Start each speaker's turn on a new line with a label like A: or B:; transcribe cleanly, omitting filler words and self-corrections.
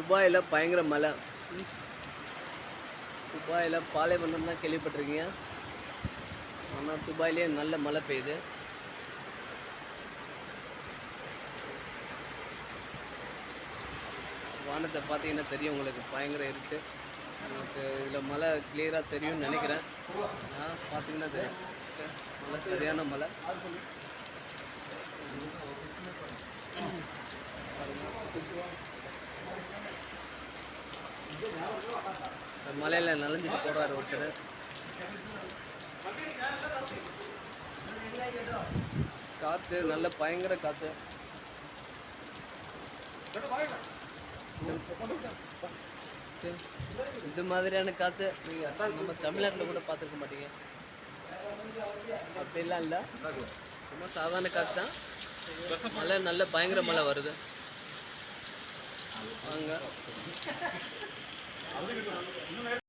A: துபாயில் பயங்கர மழை. துபாயில் பாலைவனம் தான் கேள்விப்பட்டிருக்கீங்க. ஆனால் துபாயிலே நல்ல மழை பெய்யுது. வானத்தை பார்த்தீங்கன்னா தெரியும் உங்களுக்கு, பயங்கர இருக்கு. உங்களுக்கு இதில் மழை கிளியராக தெரியும்னு நினைக்கிறேன். பார்த்தீங்கன்னா தெரியும், மழை சரியான மழை. மலையில் நனைஞ்சிட்டு போறாரு ஒருத்தர். காற்று நல்ல பயங்கர காற்று. இது மாதிரியான காற்று நீங்கள் நம்ம தமிழ்நாட்டில் கூட பார்த்துருக்க மாட்டீங்க. அப்படிலாம் இல்லை, ரொம்ப சாதாரண காற்று தான். மழை நல்ல பயங்கர மழை வருது. வாங்க.